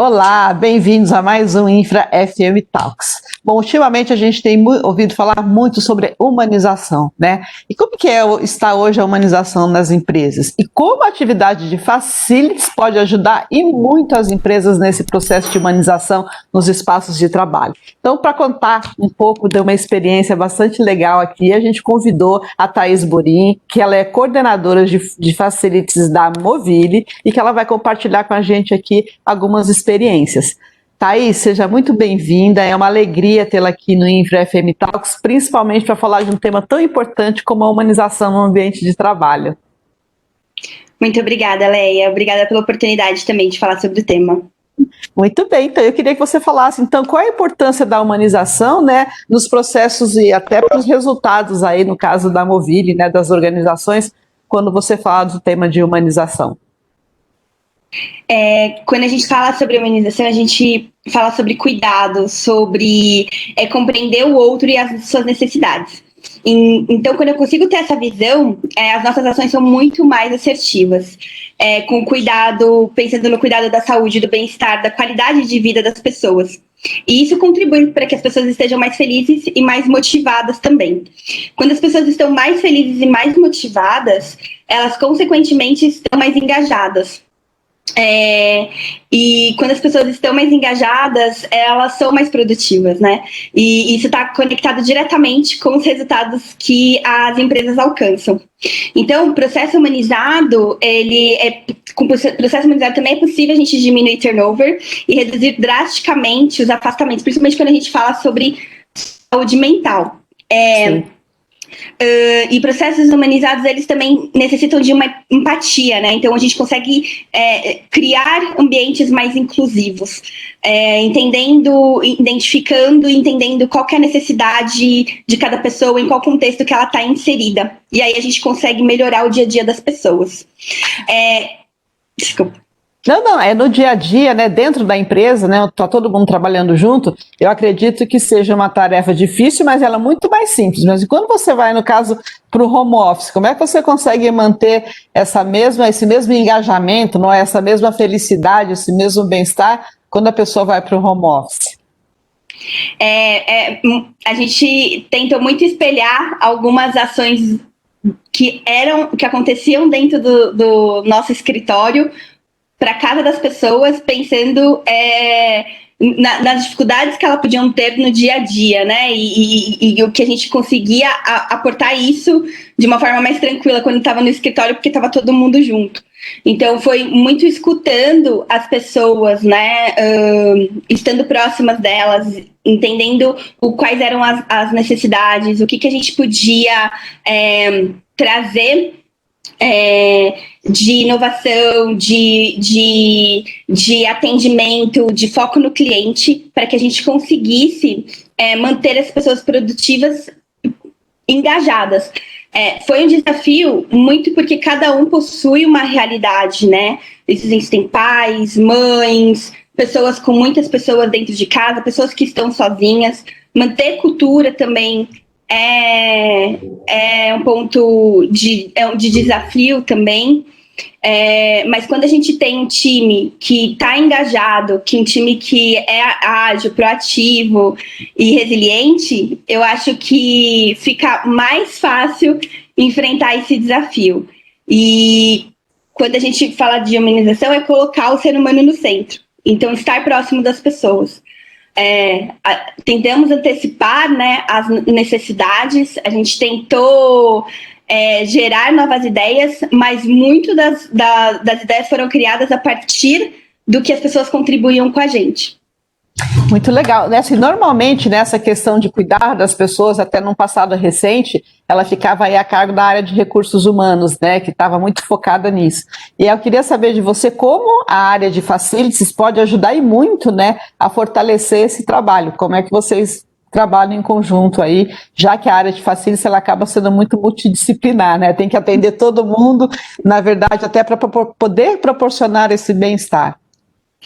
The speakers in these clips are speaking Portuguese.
Olá, bem-vindos a mais um Infra FM Talks. Bom, ultimamente a gente tem ouvido falar muito sobre humanização, né? E como que está hoje a humanização nas empresas? E como a atividade de facilities pode ajudar e muito as empresas nesse processo de humanização nos espaços de trabalho? Então, para contar um pouco de uma experiência bastante legal aqui, a gente convidou a Thaís Borim, que ela é coordenadora de facilities da Movile e que ela vai compartilhar com a gente aqui algumas experiências. Thaís, seja muito bem-vinda, é uma alegria tê-la aqui no Infra FM Talks, principalmente para falar de um tema tão importante como a humanização no ambiente de trabalho. Muito obrigada, Leia, obrigada pela oportunidade também de falar sobre o tema. Muito bem, então eu queria que você falasse, então, qual a importância da humanização, né, nos processos e até para os resultados aí, no caso da Movile, né, das organizações, quando você fala do tema de humanização. Quando a gente fala sobre humanização, a gente fala sobre cuidado, sobre compreender o outro e as suas necessidades. Então, quando eu consigo ter essa visão, as nossas ações são muito mais assertivas, com cuidado, pensando no cuidado da saúde, do bem-estar, da qualidade de vida das pessoas. E isso contribui para que as pessoas estejam mais felizes e mais motivadas também. Quando as pessoas estão mais felizes e mais motivadas, elas consequentemente estão mais engajadas. E quando as pessoas estão mais engajadas, elas são mais produtivas, né? E isso está conectado diretamente com os resultados que as empresas alcançam. Então, o processo humanizado, com o processo humanizado também é possível a gente diminuir turnover e reduzir drasticamente os afastamentos, principalmente quando a gente fala sobre saúde mental. E processos humanizados, eles também necessitam de uma empatia, né? Então, a gente consegue criar ambientes mais inclusivos, identificando e entendendo qual que é a necessidade de cada pessoa, em qual contexto que ela está inserida. E aí a gente consegue melhorar o dia a dia das pessoas. Desculpa. Não, é no dia a dia, né, dentro da empresa, né, tá todo mundo trabalhando junto, eu acredito que seja uma tarefa difícil, mas ela é muito mais simples. Mas quando você vai, no caso, para o home office, como é que você consegue manter esse mesmo engajamento, não é, essa mesma felicidade, esse mesmo bem-estar, quando a pessoa vai para o home office? A gente tentou muito espelhar algumas ações que aconteciam dentro do nosso escritório para casa das pessoas, pensando nas dificuldades que elas podiam ter no dia a dia, né? E o que a gente conseguia aportar isso de uma forma mais tranquila quando estava no escritório, porque estava todo mundo junto. Então, foi muito escutando as pessoas, né? Estando próximas delas, entendendo quais eram as necessidades, o que a gente podia trazer de inovação, de atendimento, de foco no cliente, para que a gente conseguisse manter as pessoas produtivas engajadas. Foi um desafio muito porque cada um possui uma realidade, né? Existem pais, mães, pessoas com muitas pessoas dentro de casa, pessoas que estão sozinhas. Manter cultura também é um ponto de desafio também, mas quando a gente tem um time que está engajado, um time que é ágil, proativo e resiliente, eu acho que fica mais fácil enfrentar esse desafio. E quando a gente fala de humanização, é colocar o ser humano no centro. Então, estar próximo das pessoas. Tentamos antecipar, né, as necessidades, a gente tentou gerar novas ideias, mas muito das ideias foram criadas a partir do que as pessoas contribuíam com a gente. Muito legal. Assim, normalmente, nessa questão de cuidar das pessoas, até num passado recente, ela ficava aí a cargo da área de recursos humanos, né, que estava muito focada nisso. E eu queria saber de você como a área de facilities pode ajudar e muito, né, a fortalecer esse trabalho. Como é que vocês trabalham em conjunto aí, já que a área de facilities ela acaba sendo muito multidisciplinar, né? Tem que atender todo mundo, na verdade, até para poder proporcionar esse bem-estar.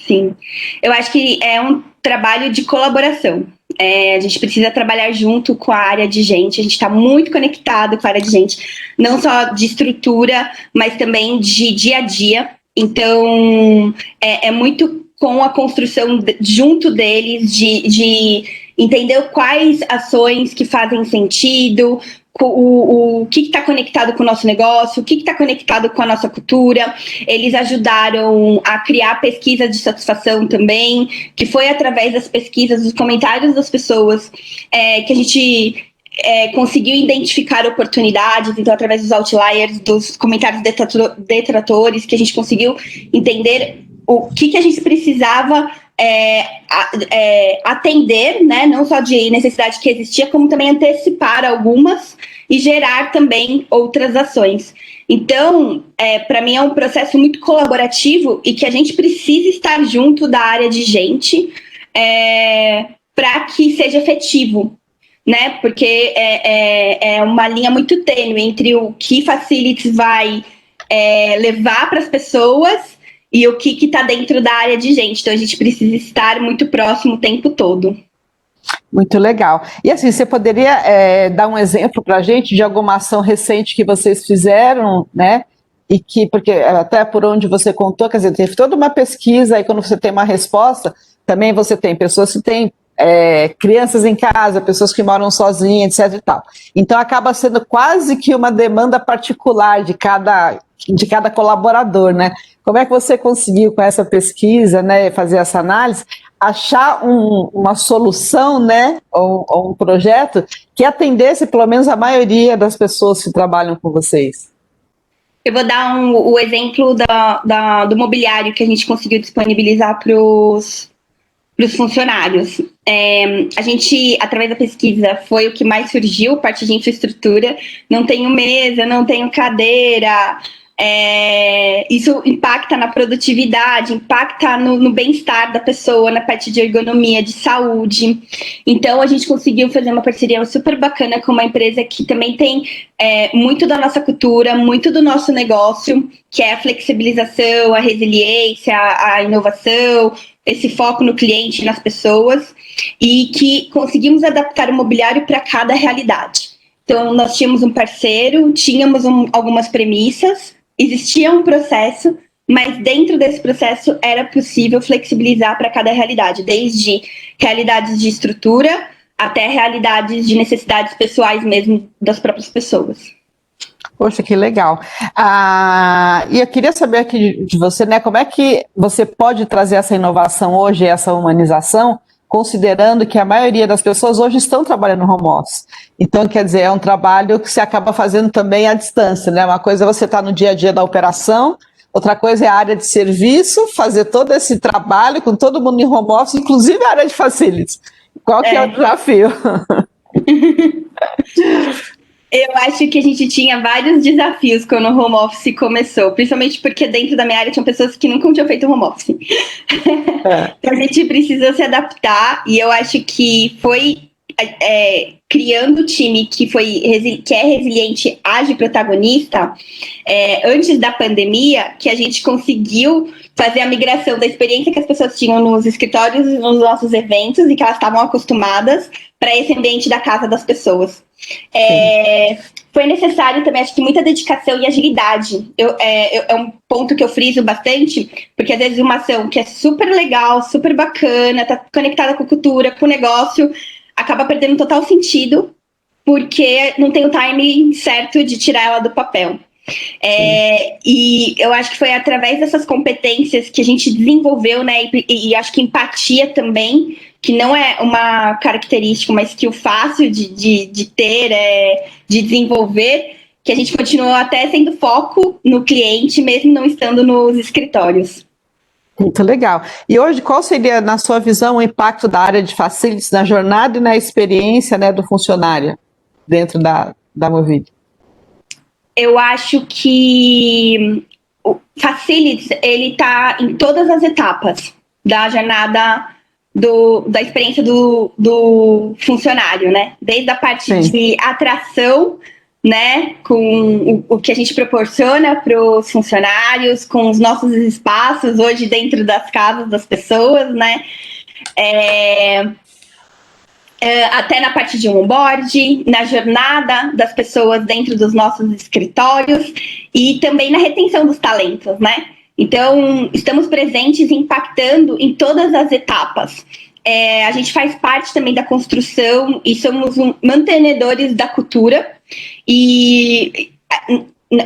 Sim, eu acho que é um trabalho de colaboração. A gente precisa trabalhar junto com a área de gente, a gente está muito conectado com a área de gente, não só de estrutura, mas também de dia a dia. Então, é muito com a construção junto deles, de entender quais ações que fazem sentido, o que está conectado com o nosso negócio, o que está conectado com a nossa cultura. Eles ajudaram a criar pesquisa de satisfação também, que foi através das pesquisas, dos comentários das pessoas, que a gente conseguiu identificar oportunidades. Então, através dos outliers, dos comentários detratores, que a gente conseguiu entender o que a gente precisava atender, né? Não só de necessidade que existia, como também antecipar algumas e gerar também outras ações. Então, para mim é um processo muito colaborativo e que a gente precisa estar junto da área de gente para que seja efetivo, né? Porque é uma linha muito tênue entre o que Facilities vai levar para as pessoas e o que está dentro da área de gente. Então, a gente precisa estar muito próximo o tempo todo. Muito legal. E assim, você poderia dar um exemplo para a gente de alguma ação recente que vocês fizeram, né? E que, porque até por onde você contou, quer dizer, teve toda uma pesquisa, e quando você tem uma resposta, também você tem pessoas que têm crianças em casa, pessoas que moram sozinhas, etc. e tal. Então, acaba sendo quase que uma demanda particular de cada colaborador, né? Como é que você conseguiu, com essa pesquisa, né, fazer essa análise, achar uma solução, né, ou um projeto que atendesse pelo menos a maioria das pessoas que trabalham com vocês? Eu vou dar o exemplo do mobiliário que a gente conseguiu disponibilizar para os funcionários. A gente, através da pesquisa, foi o que mais surgiu, parte de infraestrutura. Não tenho mesa, não tenho cadeira. Isso impacta na produtividade, impacta no bem-estar da pessoa, na parte de ergonomia, de saúde. Então, a gente conseguiu fazer uma parceria super bacana com uma empresa que também tem muito da nossa cultura, muito do nosso negócio, que é a flexibilização, a resiliência, a inovação, esse foco no cliente, nas pessoas, e que conseguimos adaptar o mobiliário para cada realidade. Então, nós tínhamos um parceiro, tínhamos algumas premissas, existia um processo, mas dentro desse processo era possível flexibilizar para cada realidade, desde realidades de estrutura até realidades de necessidades pessoais mesmo das próprias pessoas. Poxa, que legal. E eu queria saber aqui de você, né, como é que você pode trazer essa inovação hoje, essa humanização, considerando que a maioria das pessoas hoje estão trabalhando no home office. Então, quer dizer, é um trabalho que se acaba fazendo também à distância, né? Uma coisa é você estar no dia a dia da operação, outra coisa é a área de serviço, fazer todo esse trabalho com todo mundo em home office, inclusive a área de facilities. Qual que é o desafio? Eu acho que a gente tinha vários desafios quando o home office começou, principalmente porque dentro da minha área tinham pessoas que nunca tinham feito home office. Então a gente precisou se adaptar, e eu acho que foi criando o time que é resiliente, ágil, protagonista, antes da pandemia, que a gente conseguiu fazer a migração da experiência que as pessoas tinham nos escritórios e nos nossos eventos, e que elas estavam acostumadas, para esse ambiente da casa das pessoas. Foi necessário também, acho que muita dedicação e agilidade. É um ponto que eu friso bastante, porque às vezes uma ação que é super legal, super bacana, tá conectada com a cultura, com o negócio, acaba perdendo total sentido, porque não tem o timing certo de tirar ela do papel. E eu acho que foi através dessas competências que a gente desenvolveu, né, e acho que empatia também, que não é uma característica, uma skill fácil de ter, de desenvolver, que a gente continuou até sendo foco no cliente, mesmo não estando nos escritórios. Muito legal. E hoje, qual seria, na sua visão, o impacto da área de facilities na jornada e na experiência, né, do funcionário dentro da Movile? Eu acho que o Facilities, ele está em todas as etapas da jornada da experiência do funcionário, né? Desde a parte de atração, né? Com o que a gente proporciona para os funcionários, com os nossos espaços hoje dentro das casas das pessoas, né? Até na parte de onboard, na jornada das pessoas dentro dos nossos escritórios e também na retenção dos talentos, né? Então, estamos presentes e impactando em todas as etapas. A gente faz parte também da construção e somos mantenedores da cultura. E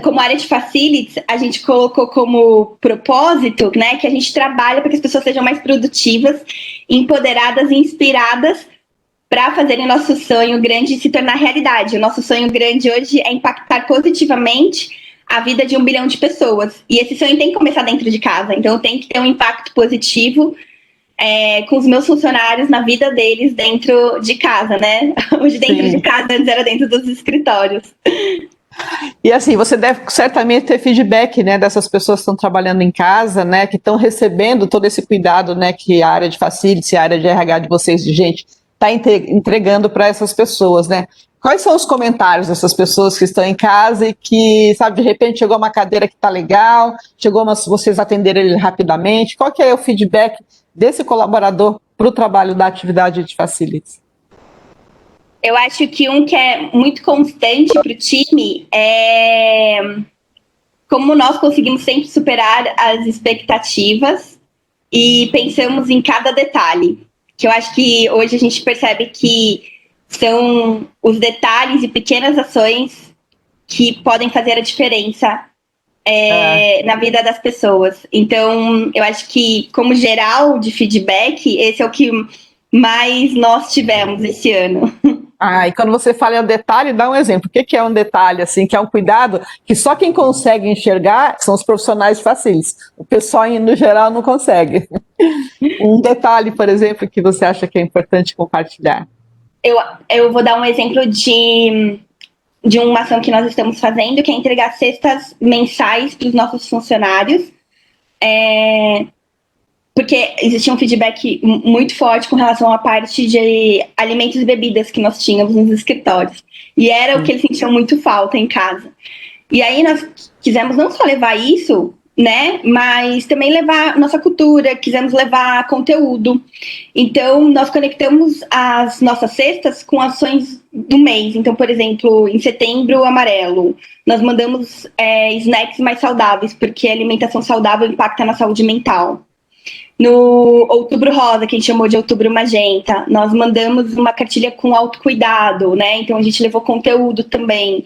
como área de facilities, a gente colocou como propósito, né, que a gente trabalha para que as pessoas sejam mais produtivas, empoderadas e inspiradas para fazerem nosso sonho grande se tornar realidade. O nosso sonho grande hoje é impactar positivamente a vida de 1 bilhão de pessoas. E esse sonho tem que começar dentro de casa. Então, tem que ter um impacto positivo com os meus funcionários na vida deles dentro de casa, né? Hoje dentro de casa, antes era dentro dos escritórios. E assim, você deve certamente ter feedback, né, dessas pessoas que estão trabalhando em casa, né, que estão recebendo todo esse cuidado, né, que a área de facilities, a área de RH de vocês, de gente, está entregando para essas pessoas, né? Quais são os comentários dessas pessoas que estão em casa e que, sabe, de repente chegou uma cadeira que está legal, vocês atenderam ele rapidamente? Qual que é o feedback desse colaborador para o trabalho da atividade de facilities? Eu acho que um que é muito constante para o time é como nós conseguimos sempre superar as expectativas e pensamos em cada detalhe. Que eu acho que hoje a gente percebe que são os detalhes e pequenas ações que podem fazer a diferença na vida das pessoas. Então, eu acho que, como geral de feedback, esse é o que mais nós tivemos esse ano. E quando você fala em detalhe, dá um exemplo. O que é um detalhe, assim, que é um cuidado que só quem consegue enxergar são os profissionais de facilities. O pessoal, no geral, não consegue. Um detalhe, por exemplo, que você acha que é importante compartilhar. Eu vou dar um exemplo de uma ação que nós estamos fazendo, que é entregar cestas mensais para os nossos funcionários. Porque existia um feedback muito forte com relação à parte de alimentos e bebidas que nós tínhamos nos escritórios. E era o que eles sentiam muito falta em casa. E aí nós quisemos não só levar isso, né, mas também levar nossa cultura, quisemos levar conteúdo. Então, nós conectamos as nossas cestas com ações do mês. Então, por exemplo, em Setembro Amarelo, nós mandamos snacks mais saudáveis, porque a alimentação saudável impacta na saúde mental. No Outubro Rosa, que a gente chamou de Outubro Magenta, nós mandamos uma cartilha com autocuidado, né? Então a gente levou conteúdo também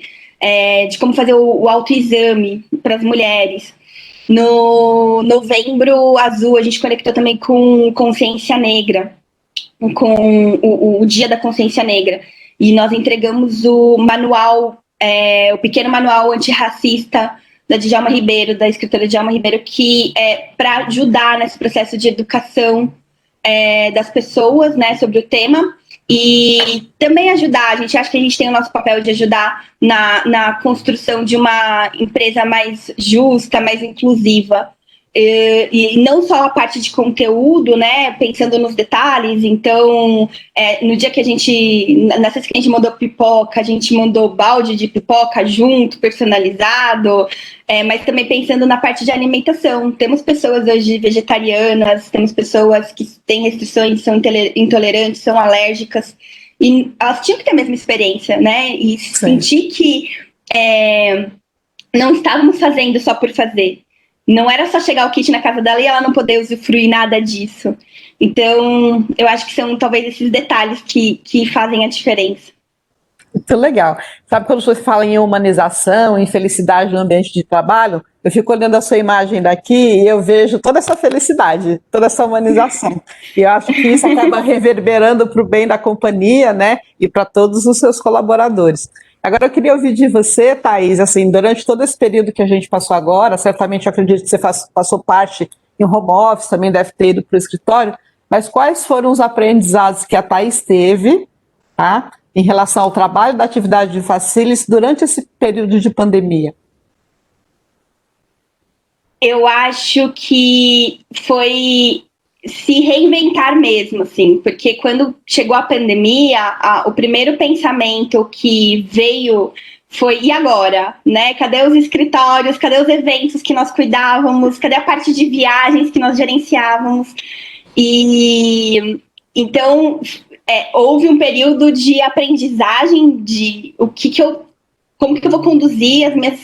de como fazer o autoexame para as mulheres. No Novembro Azul, a gente conectou também com Consciência Negra, com o Dia da Consciência Negra. E nós entregamos o manual, o pequeno manual antirracista da Djalma Ribeiro, da escritora Djalma Ribeiro, que é para ajudar nesse processo de educação das pessoas, né, sobre o tema, e também ajudar. A gente acha que a gente tem o nosso papel de ajudar na construção de uma empresa mais justa, mais inclusiva. E não só a parte de conteúdo, né, pensando nos detalhes. Então, no dia que nessa vez que a gente mandou pipoca, a gente mandou balde de pipoca junto, personalizado, mas também pensando na parte de alimentação. Temos pessoas hoje vegetarianas, temos pessoas que têm restrições, são intolerantes, são alérgicas, e elas tinham que ter a mesma experiência, né, e sentir que não estávamos fazendo só por fazer. Não era só chegar o kit na casa dela e ela não poder usufruir nada disso. Então, eu acho que são talvez esses detalhes que fazem a diferença. Muito legal. Sabe, quando você fala em humanização, em felicidade no ambiente de trabalho, eu fico olhando a sua imagem daqui e eu vejo toda essa felicidade, toda essa humanização. E eu acho que isso acaba reverberando para o bem da companhia, né, e para todos os seus colaboradores. Agora eu queria ouvir de você, Thaís, assim, durante todo esse período que a gente passou agora, certamente eu acredito que você passou parte em home office, também deve ter ido para o escritório, mas quais foram os aprendizados que a Thaís teve, tá, em relação ao trabalho da atividade de facilities durante esse período de pandemia? Eu acho que foi se reinventar mesmo, assim, porque quando chegou a pandemia, o primeiro pensamento que veio foi, e agora, né? Cadê os escritórios? Cadê os eventos que nós cuidávamos? Cadê a parte de viagens que nós gerenciávamos? E então houve um período de aprendizagem de como que eu vou conduzir as minhas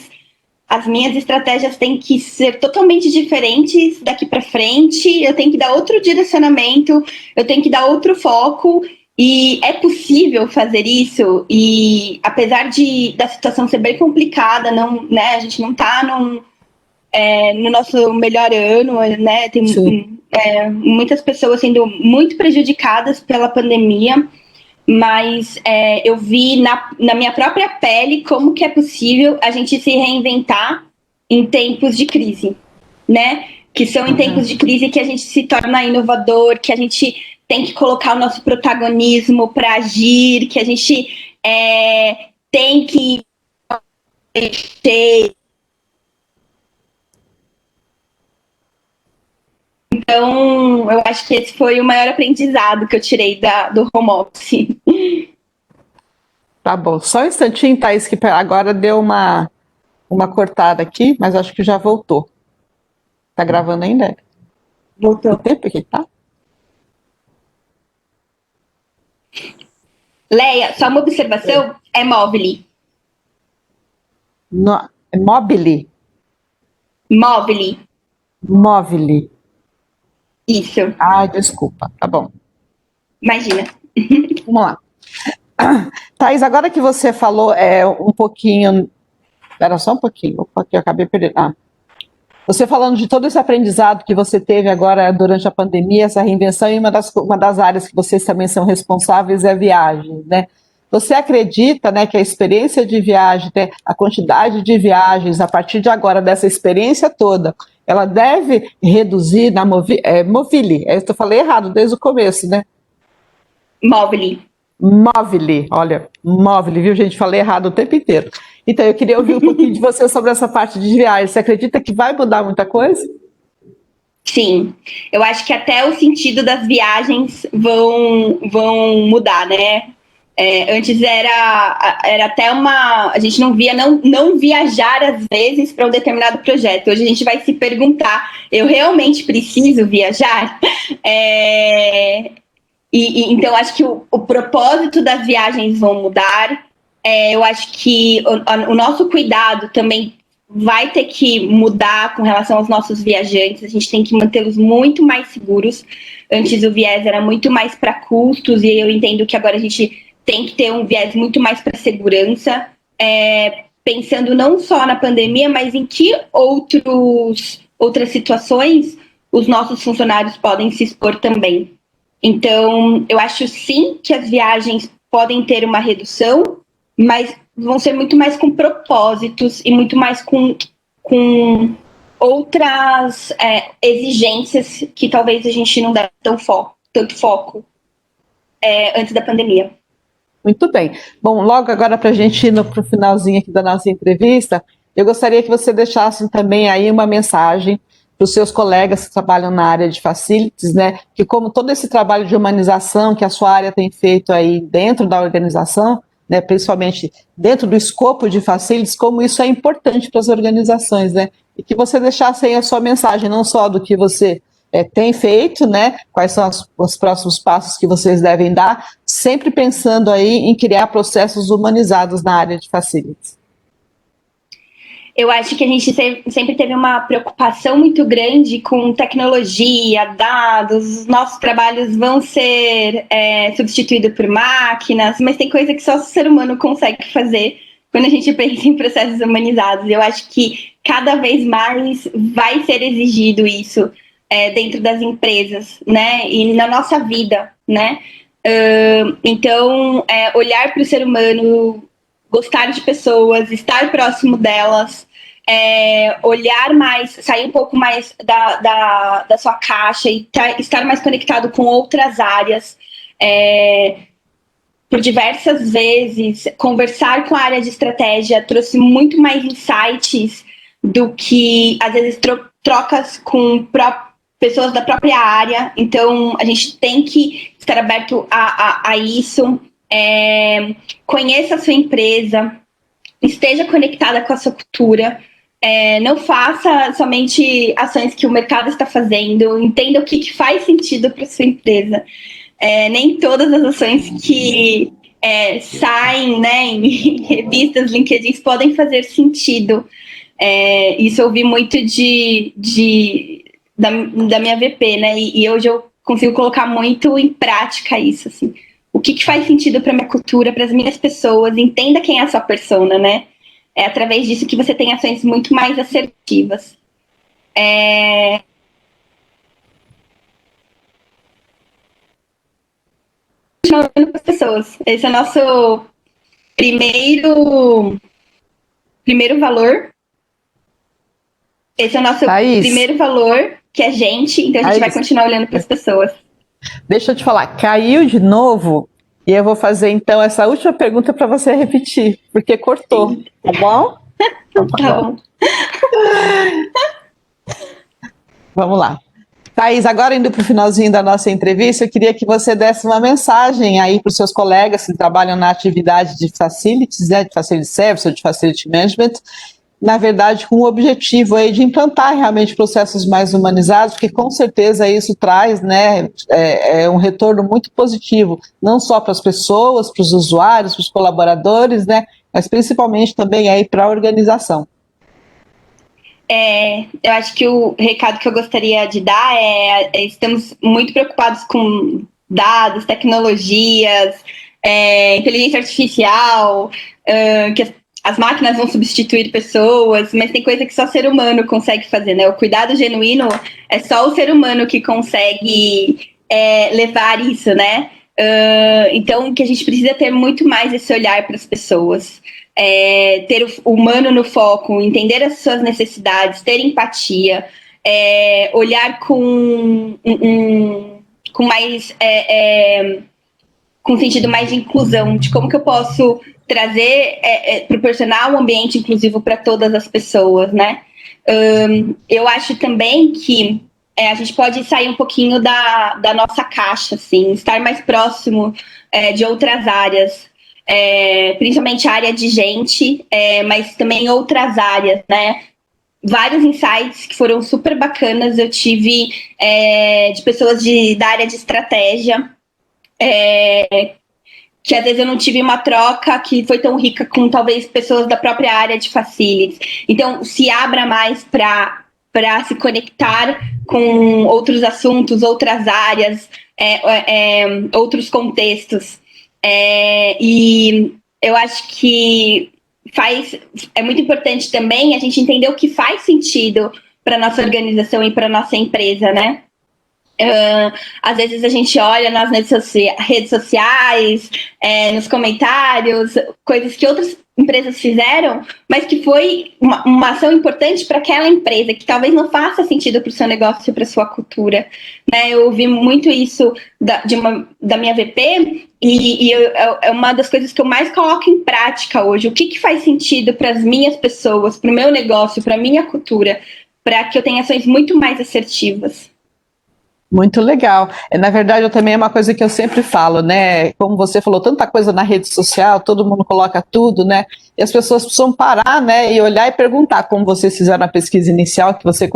as minhas estratégias têm que ser totalmente diferentes daqui para frente, eu tenho que dar outro direcionamento, eu tenho que dar outro foco, e é possível fazer isso, e apesar da situação ser bem complicada, não, né, a gente não está no nosso melhor ano, né, tem muitas pessoas sendo muito prejudicadas pela pandemia, mas eu vi na minha própria pele como que é possível a gente se reinventar em tempos de crise, né? Que são em tempos de crise que a gente se torna inovador, que a gente tem que colocar o nosso protagonismo para agir, que a gente tem que ter. Então, eu acho que esse foi o maior aprendizado que eu tirei do home office. Tá bom, só um instantinho, Thaís, que agora deu uma cortada aqui, mas acho que já voltou. Tá gravando ainda? Voltou. O tempo que tá? Leia, só uma observação, é Movile. É Mobile? Movile. Mobile. Isso. Ah, desculpa, tá bom. Imagina. Vamos lá. Thaís, agora que você falou um pouquinho... Espera só um pouquinho. Opa, aqui eu acabei perdendo. Você falando de todo esse aprendizado que você teve agora durante a pandemia, essa reinvenção, e uma das áreas que vocês também são responsáveis é a viagem, né? Você acredita, né, que a experiência de viagem, né, a quantidade de viagens, a partir de agora, dessa experiência toda, ela deve reduzir na Movile? Eu falei errado desde o começo, né? Movile. Movile, olha, Movile, viu, gente? Falei errado o tempo inteiro. Então, eu queria ouvir um pouquinho de você sobre essa parte de viagem. Você acredita que vai mudar muita coisa? Sim, eu acho que até o sentido das viagens vão mudar, né? Antes era até a gente não via não viajar às vezes para um determinado projeto. Hoje a gente vai se perguntar: eu realmente preciso viajar? Então acho que o propósito das viagens vão mudar. Eu acho que o nosso cuidado também vai ter que mudar com relação aos nossos viajantes. A gente tem que mantê-los muito mais seguros. Antes o viés era muito mais para custos, e eu entendo que agora a gente tem que ter um viés muito mais para segurança, pensando não só na pandemia, mas em que outras situações os nossos funcionários podem se expor também. Então, eu acho sim que as viagens podem ter uma redução, mas vão ser muito mais com propósitos e muito mais com outras exigências que talvez a gente não desse tanto foco antes da pandemia. Muito bem. Bom, logo agora para a gente ir para o finalzinho aqui da nossa entrevista, eu gostaria que você deixasse também aí uma mensagem para os seus colegas que trabalham na área de facilities, né? Que como todo esse trabalho de humanização que a sua área tem feito aí dentro da organização, né, principalmente dentro do escopo de facilities, como isso é importante para as organizações, né? E que você deixasse aí a sua mensagem, não só do que você tem feito, né? Quais são os próximos passos que vocês devem dar, sempre pensando aí em criar processos humanizados na área de facilities. Eu acho que a gente sempre teve uma preocupação muito grande com tecnologia, dados, os nossos trabalhos vão ser substituídos por máquinas, mas tem coisa que só o ser humano consegue fazer quando a gente pensa em processos humanizados. Eu acho que cada vez mais vai ser exigido isso dentro das empresas, né? E na nossa vida, né? Então, olhar para o ser humano, gostar de pessoas, estar próximo delas, olhar mais, sair um pouco mais da sua caixa e estar mais conectado com outras áreas. Por diversas vezes, conversar com a área de estratégia trouxe muito mais insights do que, às vezes, trocas com pessoas da própria área. Então, a gente tem que estar aberto a isso. Conheça a sua empresa, esteja conectada com a sua cultura, não faça somente ações que o mercado está fazendo, entenda o que faz sentido para a sua empresa. Nem todas as ações que saem, né, em revistas, LinkedIn, podem fazer sentido, Isso eu vi muito da minha VP, né? E hoje eu consigo colocar muito em prática isso, assim. O que faz sentido para minha cultura, para as minhas pessoas, entenda quem é a sua persona, né? É através disso que você tem ações muito mais assertivas. Continuando com as pessoas. Esse é o nosso primeiro valor. Esse é o nosso primeiro valor, que é gente, então a gente vai continuar olhando para as pessoas. Deixa eu te falar, caiu de novo, e eu vou fazer então essa última pergunta para você repetir, porque cortou, sim. Tá bom? Tá bom. Vamos lá. Thaís, agora indo para o finalzinho da nossa entrevista, eu queria que você desse uma mensagem aí para os seus colegas que trabalham na atividade de facilities, né, de facility service ou de facility management, na verdade com o objetivo aí de implantar realmente processos mais humanizados, porque com certeza isso traz, né, um retorno muito positivo, não só para as pessoas, para os usuários, para os colaboradores, né, mas principalmente também aí para a organização. Eu acho que o recado que eu gostaria de dar estamos muito preocupados com dados, tecnologias, inteligência artificial, que as máquinas vão substituir pessoas, mas tem coisa que só ser humano consegue fazer, né? O cuidado genuíno é só o ser humano que consegue levar isso, né? Então, que a gente precisa ter muito mais esse olhar para as pessoas. Ter o humano no foco, entender as suas necessidades, ter empatia, olhar com mais com um sentido mais de inclusão, de como que eu posso trazer, proporcionar um ambiente inclusivo para todas as pessoas, né? Eu acho também que a gente pode sair um pouquinho da nossa caixa, assim, estar mais próximo de outras áreas. Principalmente a área de gente, mas também outras áreas, né? Vários insights que foram super bacanas eu tive de pessoas da área de estratégia, que às vezes eu não tive uma troca que foi tão rica com talvez pessoas da própria área de facilities. Então, se abra mais para se conectar com outros assuntos, outras áreas, outros contextos. E eu acho que é muito importante também a gente entender o que faz sentido para nossa organização e para nossa empresa, né? Às vezes a gente olha nas redes sociais, nos comentários, coisas que outras empresas fizeram, mas que foi uma ação importante para aquela empresa, que talvez não faça sentido para o seu negócio e para a sua cultura, né? Eu ouvi muito isso da minha VP e é uma das coisas que eu mais coloco em prática hoje. O que faz sentido para as minhas pessoas, para o meu negócio, para a minha cultura, para que eu tenha ações muito mais assertivas. Muito legal. Na verdade, também é uma coisa que eu sempre falo, né? Como você falou, tanta coisa na rede social, todo mundo coloca tudo, né? E as pessoas precisam parar, né? E olhar e perguntar, como vocês fizeram na pesquisa inicial, que você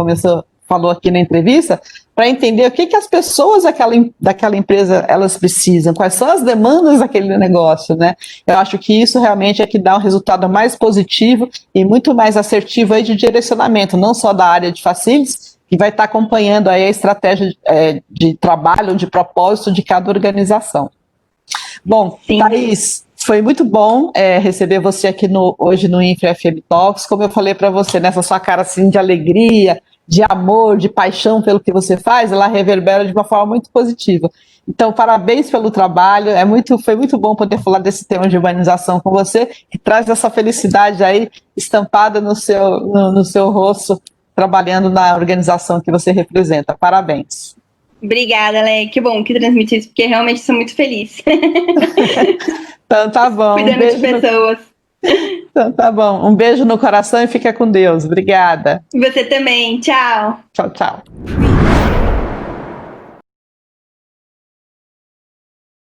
falou aqui na entrevista, para entender o que as pessoas daquela empresa elas precisam, quais são as demandas daquele negócio, né? Eu acho que isso realmente é que dá um resultado mais positivo e muito mais assertivo aí de direcionamento, não só da área de facilities, que vai estar acompanhando aí a estratégia de trabalho, de propósito de cada organização. Bom, sim. Thaís, foi muito bom receber você aqui hoje no Infra FM Talks. Como eu falei para você, nessa sua cara assim de alegria, de amor, de paixão pelo que você faz, ela reverbera de uma forma muito positiva. Então, parabéns pelo trabalho, foi muito bom poder falar desse tema de urbanização com você, que traz essa felicidade aí estampada no seu rosto, trabalhando na organização que você representa. Parabéns. Obrigada, Lé. Que bom que transmite isso, porque realmente sou muito feliz. Então tá bom. Cuidando de pessoas. Então tá bom. Um beijo no coração e fica com Deus. Obrigada. Você também. Tchau. Tchau, tchau.